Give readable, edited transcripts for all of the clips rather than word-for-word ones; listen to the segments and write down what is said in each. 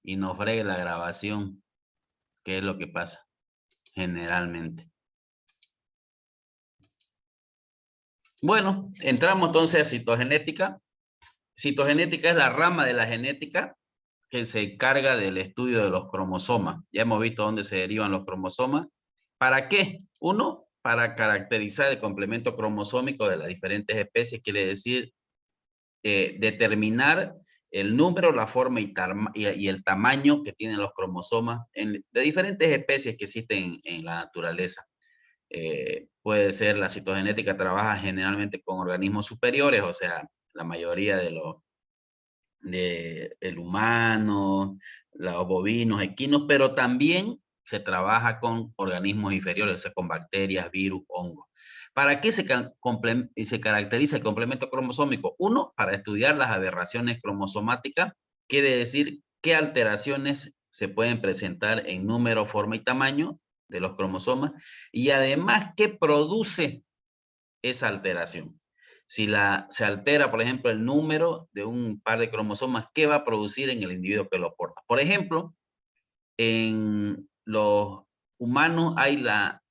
y nos fregue la grabación, que es lo que pasa generalmente. Bueno, entramos entonces a citogenética. Citogenética es la rama de la genética que se encarga del estudio de los cromosomas. Ya hemos visto dónde se derivan los cromosomas. ¿Para qué? Uno, para caracterizar el complemento cromosómico de las diferentes especies, quiere decir determinar el número, la forma y el tamaño que tienen los cromosomas de diferentes especies que existen en la naturaleza. Puede ser la citogenética, trabaja generalmente con organismos superiores, o sea, la mayoría de el humano, los bovinos, equinos, pero también se trabaja con organismos inferiores, o sea, con bacterias, virus, hongos. ¿Para qué se caracteriza el complemento cromosómico? Uno, para estudiar las aberraciones cromosomáticas, quiere decir qué alteraciones se pueden presentar en número, forma y tamaño de los cromosomas, y además qué produce esa alteración. Si se altera, por ejemplo, el número de un par de cromosomas, ¿qué va a producir en el individuo que lo porta? Por ejemplo, en los humanos hay la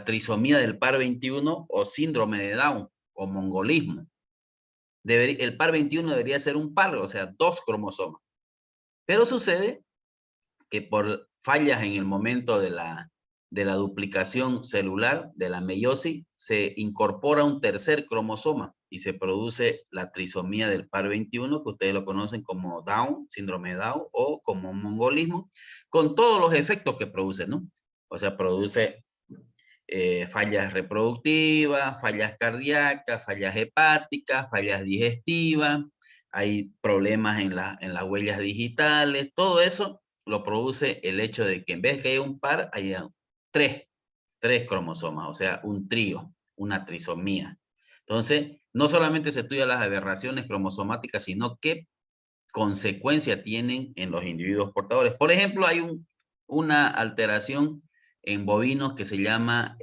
trisomía del par 21 o síndrome de Down o mongolismo. El par 21 debería ser un par, o sea, 2 cromosomas. Pero sucede que por fallas en el momento de la duplicación celular, de la meiosis, se incorpora un tercer cromosoma y se produce la trisomía del par 21, que ustedes lo conocen como Down, síndrome de Down, o como mongolismo, con todos los efectos que produce, ¿no? O sea, produce fallas reproductivas, fallas cardíacas, fallas hepáticas, fallas digestivas, hay problemas en las huellas digitales, todo eso lo produce el hecho de que en vez de que haya un par, haya tres cromosomas, o sea, un trío, una trisomía. Entonces, no solamente se estudian las aberraciones cromosomáticas, sino qué consecuencia tienen en los individuos portadores. Por ejemplo, hay una alteración en bovinos que se llama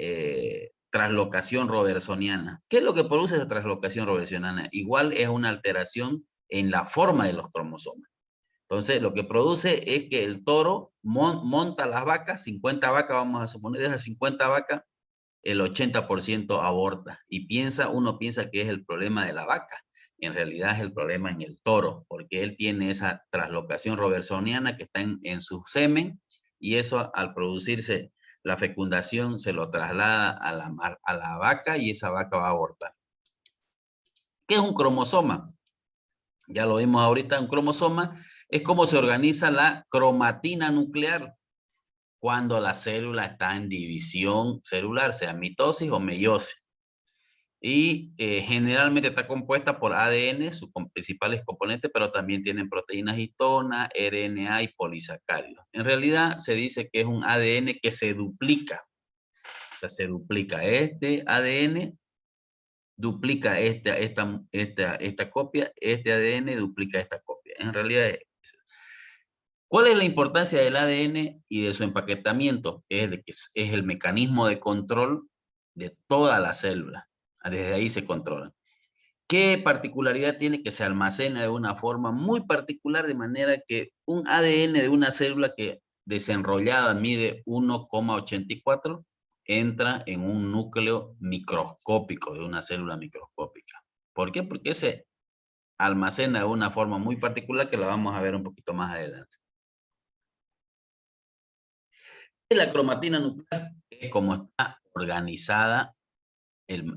traslocación robertsoniana. ¿Qué es lo que produce esa traslocación robertsoniana? Igual es una alteración en la forma de los cromosomas. Entonces, lo que produce es que el toro monta las vacas, 50 vacas, vamos a suponer, de esas 50 vacas, el 80% aborta. Y uno piensa que es el problema de la vaca. En realidad es el problema en el toro, porque él tiene esa traslocación robertsoniana que está en su semen, y eso al producirse la fecundación se lo traslada a la vaca y esa vaca va a abortar. ¿Qué es un cromosoma? Ya lo vimos ahorita, un cromosoma es cómo se organiza la cromatina nuclear cuando la célula está en división celular, sea mitosis o meiosis. Y generalmente está compuesta por ADN, sus principales componentes, pero también tienen proteínas histona, RNA y polisacáridos. En realidad se dice que es un ADN que se duplica. O sea, se duplica este ADN, duplica esta copia, este ADN duplica esta copia. En realidad es. ¿Cuál es la importancia del ADN y de su empaquetamiento? Es de que es el mecanismo de control de toda la célula. Desde ahí se controla. ¿Qué particularidad tiene? Que se almacena de una forma muy particular, de manera que un ADN de una célula que desenrollada mide 1,84 entra en un núcleo microscópico de una célula microscópica. ¿Por qué? Porque se almacena de una forma muy particular que la vamos a ver un poquito más adelante. La cromatina nuclear es como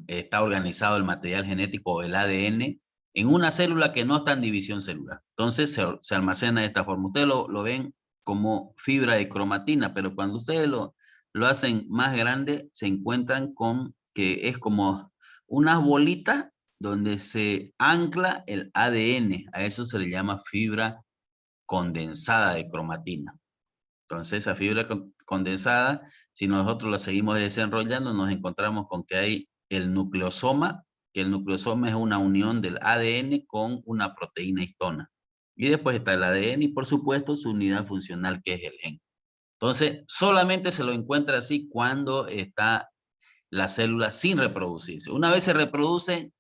está organizado el material genético o el ADN en una célula que no está en división celular. Entonces se almacena de esta forma. Ustedes lo ven como fibra de cromatina, pero cuando ustedes lo hacen más grande, se encuentran con que es como unas bolitas donde se ancla el ADN. A eso se le llama fibra condensada de cromatina. Entonces, esa fibra condensada, si nosotros la seguimos desenrollando, nos encontramos con que hay el nucleosoma, que el nucleosoma es una unión del ADN con una proteína histona. Y después está el ADN y, por supuesto, su unidad funcional, que es el gen. Entonces, solamente se lo encuentra así cuando está la célula sin reproducirse. Una vez se reproduce,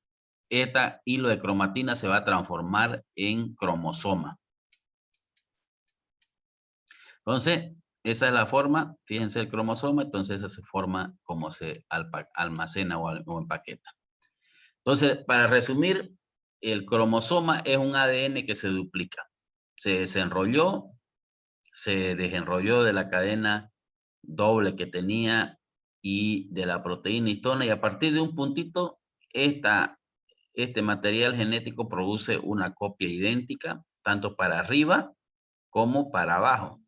este hilo de cromatina se va a transformar en cromosoma. Entonces, esa es la forma, fíjense el cromosoma, entonces esa es su forma como se almacena o empaqueta. Entonces, para resumir, el cromosoma es un ADN que se duplica. Se desenrolló, se desenrolló de la cadena doble que tenía y de la proteína histona, y a partir de un puntito, este material genético produce una copia idéntica, tanto para arriba como para abajo.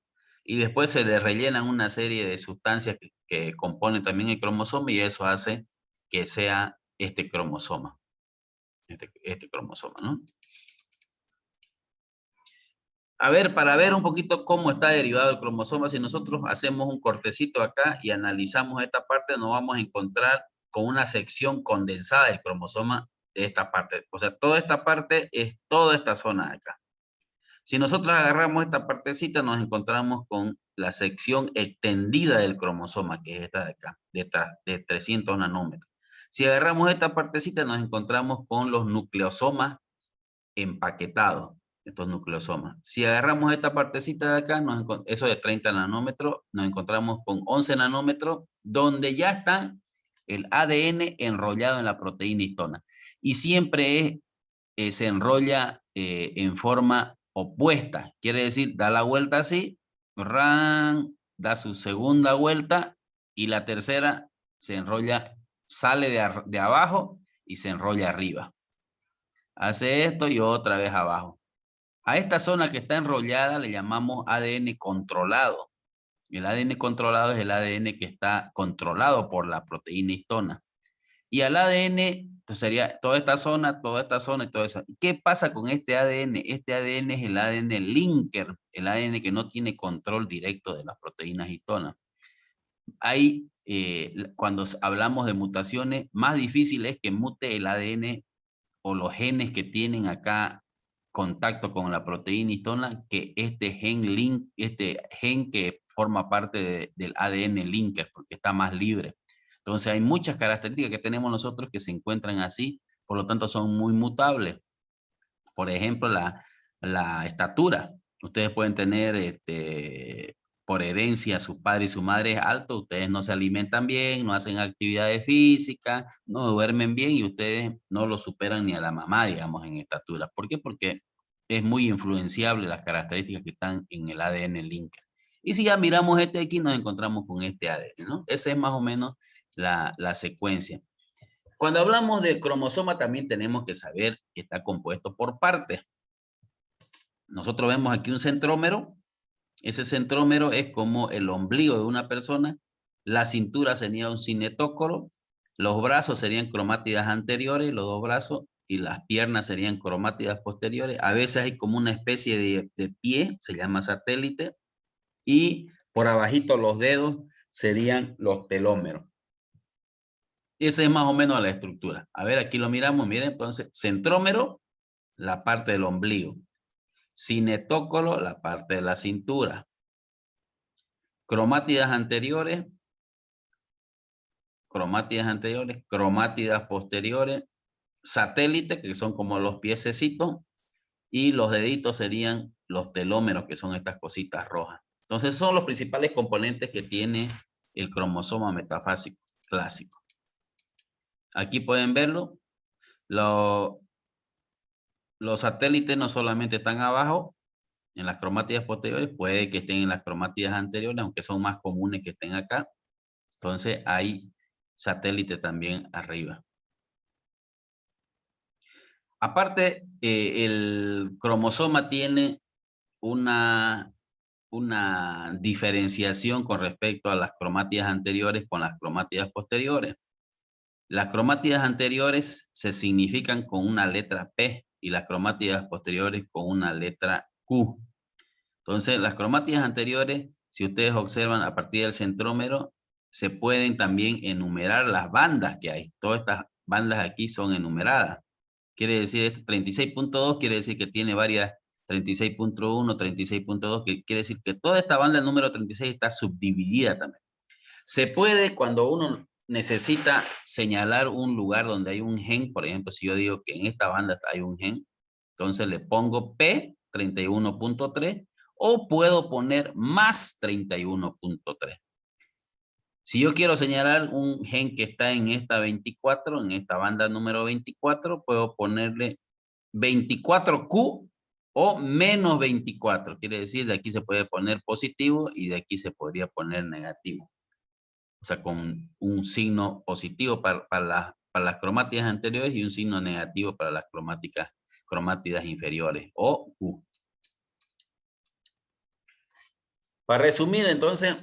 Y después se le rellenan una serie de sustancias que componen también el cromosoma, y eso hace que sea este cromosoma. Este cromosoma, ¿no? A ver, para ver un poquito cómo está derivado el cromosoma, si nosotros hacemos un cortecito acá y analizamos esta parte, nos vamos a encontrar con una sección condensada del cromosoma de esta parte. O sea, toda esta parte es toda esta zona de acá. Si nosotros agarramos esta partecita, nos encontramos con la sección extendida del cromosoma, que es esta de acá, de 300 nanómetros. Si agarramos esta partecita, nos encontramos con los nucleosomas empaquetados, estos nucleosomas. Si agarramos esta partecita de acá, eso de 30 nanómetros, nos encontramos con 11 nanómetros, donde ya está el ADN enrollado en la proteína histona. Y siempre se enrolla en forma opuesta. Quiere decir, da la vuelta así, da su segunda vuelta, y la tercera se enrolla, sale de abajo y se enrolla arriba. Hace esto y otra vez abajo. A esta zona que está enrollada le llamamos ADN controlado. El ADN controlado es el ADN que está controlado por la proteína histona. Y al ADN, entonces sería toda esta zona y todo eso. ¿Qué pasa con este ADN? Este ADN es el ADN linker, el ADN que no tiene control directo de las proteínas histonas. Hay, cuando hablamos de mutaciones, más difícil es que mute el ADN o los genes que tienen acá contacto con la proteína histona, que este gen que forma parte del ADN linker, porque está más libre. Entonces hay muchas características que tenemos nosotros que se encuentran así, por lo tanto son muy mutables. Por ejemplo, la estatura. Ustedes pueden tener por herencia, su padre y su madre es alto, ustedes no se alimentan bien, no hacen actividades físicas, no duermen bien, y ustedes no lo superan ni a la mamá, digamos, en estatura. ¿Por qué? Porque es muy influenciable las características que están en el ADN linker. Y si ya miramos este aquí, nos encontramos con este ADN, ¿no? Esa es más o menos la secuencia. Cuando hablamos de cromosoma, también tenemos que saber que está compuesto por partes. Nosotros vemos aquí un centrómero. Ese centrómero es como el ombligo de una persona. La cintura sería un cinetócoro. Los brazos serían cromátidas anteriores, los dos brazos, y las piernas serían cromátidas posteriores. A veces hay como una especie de pie, se llama satélite. Y por abajito los dedos serían los telómeros. Esa es más o menos la estructura. A ver, aquí lo miramos, miren, entonces, centrómero, la parte del ombligo. Cinetócolo, la parte de la cintura. Cromátidas anteriores, cromátidas posteriores, satélite, que son como los piececitos, y los deditos serían los telómeros, que son estas cositas rojas. Entonces, son los principales componentes que tiene el cromosoma metafásico clásico. Aquí pueden verlo. Los satélites no solamente están abajo en las cromátidas posteriores, puede que estén en las cromátidas anteriores, aunque son más comunes que estén acá. Entonces hay satélite también arriba. Aparte, el cromosoma tiene una diferenciación con respecto a las cromátidas anteriores con las cromátidas posteriores. Las cromátidas anteriores se significan con una letra P y las cromátidas posteriores con una letra Q. Entonces, las cromátidas anteriores, si ustedes observan a partir del centrómero, se pueden también enumerar las bandas que hay. Todas estas bandas aquí son enumeradas. Quiere decir, este 36.2 quiere decir que tiene varias 36.1, 36.2, que quiere decir que toda esta banda, el número 36, está subdividida también. Se puede, cuando uno necesita señalar un lugar donde hay un gen, por ejemplo, si yo digo que en esta banda hay un gen, entonces le pongo P31.3, o puedo poner más 31.3. Si yo quiero señalar un gen que está en esta 24, en esta banda número 24, puedo ponerle 24Q o menos 24. Quiere decir, de aquí se puede poner positivo y de aquí se podría poner negativo. O sea, con un signo positivo para las cromátidas anteriores y un signo negativo para las cromátidas inferiores, o Q. Para resumir, entonces,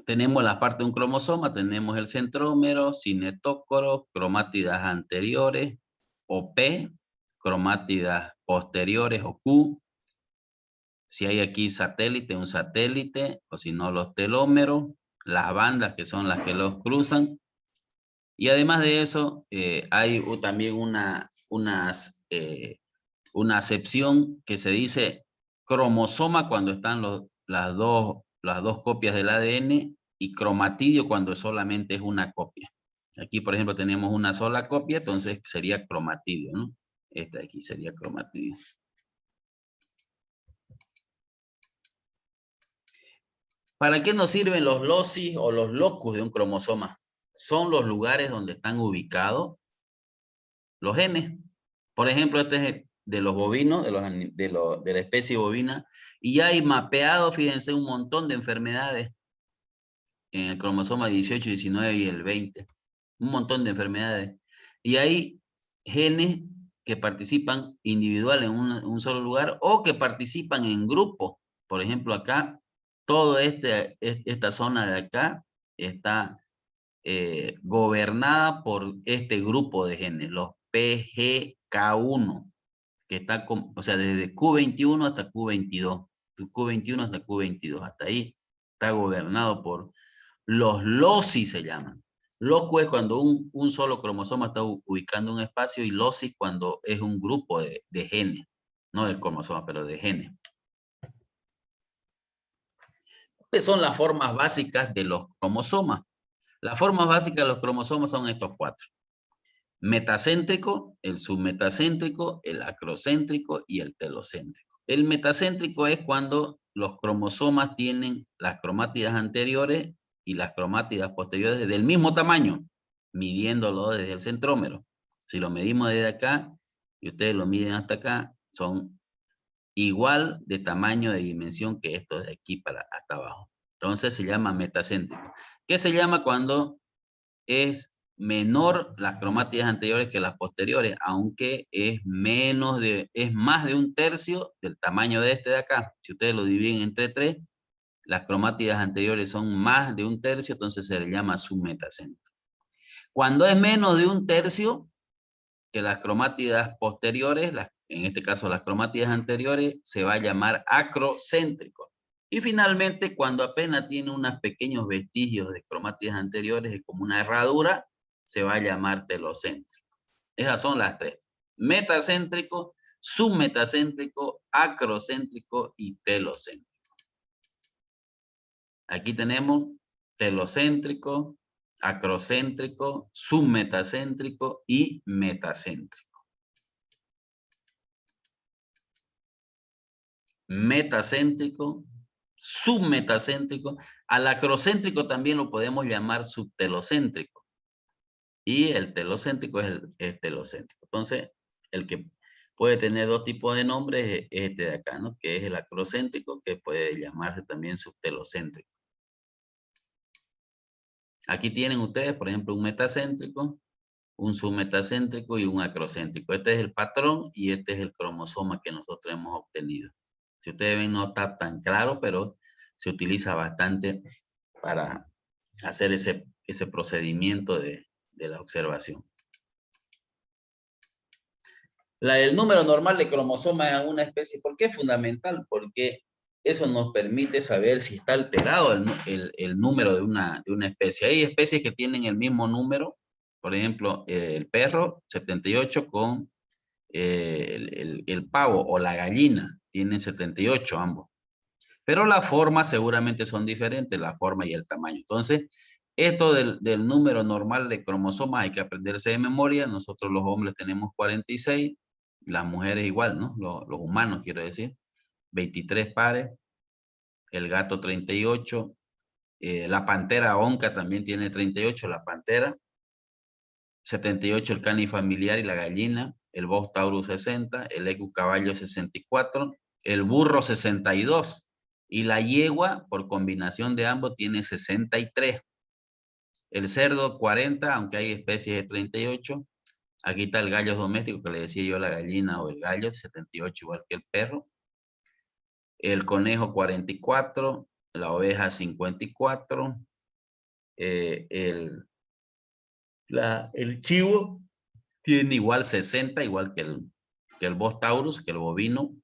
tenemos la parte de un cromosoma, tenemos el centrómero, cinetócoro, cromátidas anteriores, o P, cromátidas posteriores, o Q. Si hay aquí satélite, un satélite, o si no, los telómeros, las bandas que son las que los cruzan. Y además de eso, hay también una acepción que se dice cromosoma cuando están las dos copias del ADN y cromatidio cuando solamente es una copia. Aquí, por ejemplo, tenemos una sola copia, entonces sería cromatidio, ¿no? Esta de aquí sería cromatidio. ¿Para qué nos sirven los loci o los locus de un cromosoma? Son los lugares donde están ubicados los genes. Por ejemplo, este es de los bovinos, de la especie bovina, y ya hay mapeado, fíjense, un montón de enfermedades en el cromosoma 18, 19 y el 20. Un montón de enfermedades. Y hay genes que participan individual en un solo lugar o que participan en grupo. Por ejemplo, acá, toda esta zona de acá está gobernada por este grupo de genes, los PGK1, que está o sea, desde Q21 hasta Q22, Q21 hasta Q22, hasta ahí está gobernado por los loci, se llaman. Loco es cuando un solo cromosoma está ubicando un espacio, y loci cuando es un grupo de genes, no de cromosomas, pero de genes. ¿Cuáles son las formas básicas de los cromosomas? Las formas básicas de los cromosomas son estos cuatro: metacéntrico, el submetacéntrico, el acrocéntrico y el telocéntrico. El metacéntrico es cuando los cromosomas tienen las cromátidas anteriores y las cromátidas posteriores del mismo tamaño, midiéndolo desde el centrómero. Si lo medimos desde acá y ustedes lo miden hasta acá, son igual de tamaño, de dimensión que esto de aquí para hasta abajo. Entonces se llama metacéntrico. ¿Qué se llama cuando es menor las cromátidas anteriores que las posteriores, aunque es más de un tercio del tamaño de este de acá? Si ustedes lo dividen entre 3, las cromátidas anteriores son más de un tercio, entonces se le llama submetacéntrico. Cuando es menos de un tercio que las cromátidas posteriores, en este caso las cromátidas anteriores, se va a llamar acrocéntrico. Y finalmente, cuando apenas tiene unos pequeños vestigios de cromátidas anteriores, es como una herradura, se va a llamar telocéntrico. Esas son las tres: metacéntrico, submetacéntrico, acrocéntrico y telocéntrico. Aquí tenemos telocéntrico, acrocéntrico, submetacéntrico y metacéntrico. Metacéntrico, submetacéntrico. Al acrocéntrico también lo podemos llamar subtelocéntrico. Y el telocéntrico es el telocéntrico. Entonces, el que puede tener dos tipos de nombres es este de acá, ¿no? Que es el acrocéntrico, que puede llamarse también subtelocéntrico. Aquí tienen ustedes, por ejemplo, un metacéntrico, un submetacéntrico y un acrocéntrico. Este es el patrón y este es el cromosoma que nosotros hemos obtenido. Si ustedes ven, no está tan claro, pero se utiliza bastante para hacer ese procedimiento de la observación. El número normal de cromosomas en una especie, ¿por qué es fundamental? Porque eso nos permite saber si está alterado el número de una especie. Hay especies que tienen el mismo número, por ejemplo, el perro, 78, con el pavo o la gallina, tienen 78 ambos. Pero las formas seguramente son diferentes, la forma y el tamaño. Entonces, esto del número normal de cromosomas hay que aprenderse de memoria. Nosotros los hombres tenemos 46, las mujeres igual, ¿no? Los humanos, quiero decir. 23 pares, el gato 38, la pantera onca también tiene 38, la pantera, 78 el cani familiar y la gallina, el Bos Taurus 60, el Ecu caballo 64, el burro 62 y la yegua por combinación de ambos tiene 63. El cerdo 40, aunque hay especies de 38. Aquí está el gallo doméstico que le decía yo, la gallina o el gallo 78 igual que el perro. El conejo 44, la oveja 54, el chivo tiene igual 60, igual que el Bos Taurus, que el bovino.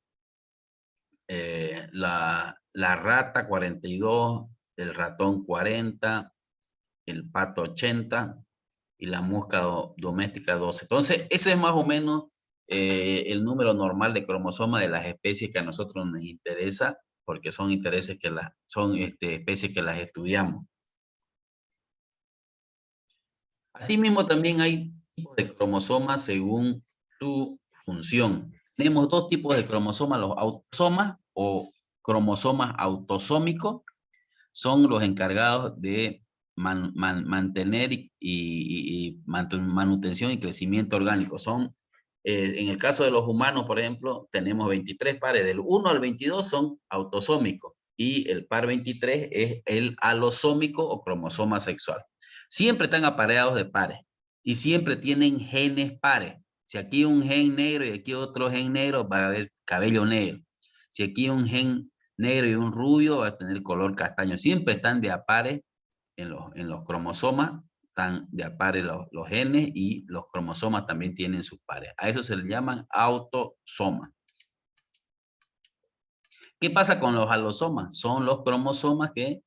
La rata 42, el ratón 40, el pato 80 y la mosca doméstica 12. Entonces, ese es más o menos el número normal de cromosomas de las especies que a nosotros nos interesa, porque son especies que las estudiamos. Asimismo, también hay tipos de cromosomas según su función. Tenemos dos tipos de cromosomas, los autosomas o cromosomas autosómicos, son los encargados de mantener manutención y crecimiento orgánico. En el caso de los humanos, por ejemplo, tenemos 23 pares, del 1 al 22 son autosómicos y el par 23 es el alosómico o cromosoma sexual. Siempre están apareados de pares y siempre tienen genes pares. Si aquí hay un gen negro y aquí otro gen negro, va a haber cabello negro. Si aquí hay un gen negro y un rubio, va a tener color castaño. Siempre están de a pares en los cromosomas, están de a pares los genes y los cromosomas también tienen sus pares. A eso se le llaman autosomas. ¿Qué pasa con los alosomas? Son los cromosomas que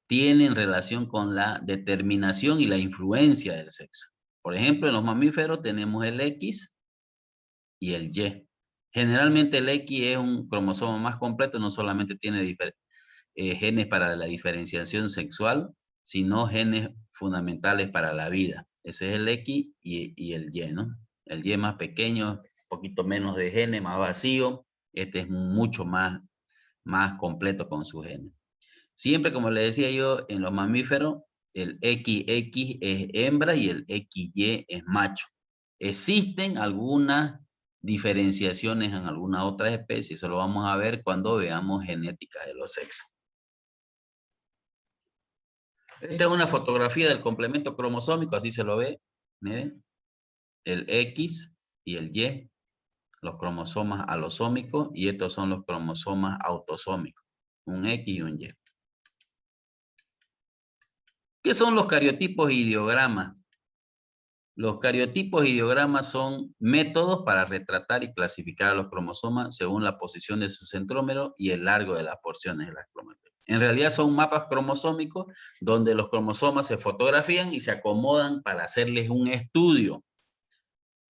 tienen relación con la determinación y la influencia del sexo. Por ejemplo, en los mamíferos tenemos el X y el Y. Generalmente el X es un cromosoma más completo, no solamente tiene genes para la diferenciación sexual, sino genes fundamentales para la vida. Ese es el X y el Y, ¿no? El Y más pequeño, un poquito menos de genes, más vacío. Este es mucho más completo con sus genes. Siempre, como le decía yo, en los mamíferos, el XX es hembra y el XY es macho. Existen algunas diferenciaciones en algunas otras especies, eso lo vamos a ver cuando veamos genética de los sexos. Esta es una fotografía del complemento cromosómico, así se lo ve. Miren, el X y el Y, los cromosomas alosómicos, y estos son los cromosomas autosómicos, un X y un Y. ¿Qué son los cariotipos y ideogramas? Los cariotipos y ideogramas son métodos para retratar y clasificar a los cromosomas según la posición de su centrómero y el largo de las porciones de las cromátides. En realidad son mapas cromosómicos donde los cromosomas se fotografían y se acomodan para hacerles un estudio.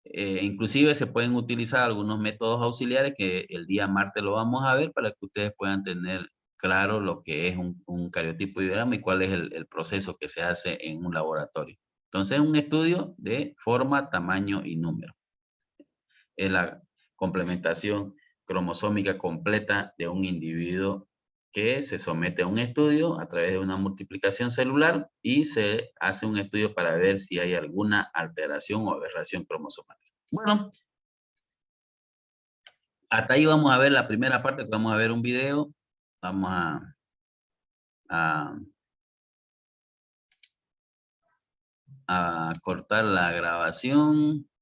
Inclusive se pueden utilizar algunos métodos auxiliares que el día martes lo vamos a ver para que ustedes puedan tener claro lo que es un cariotipo y ideograma y cuál es el proceso que se hace en un laboratorio. Entonces, es un estudio de forma, tamaño y número. Es la complementación cromosómica completa de un individuo que se somete a un estudio a través de una multiplicación celular y se hace un estudio para ver si hay alguna alteración o aberración cromosomática. Bueno, hasta ahí vamos a ver la primera parte, vamos a ver un video. Vamos a cortar la grabación.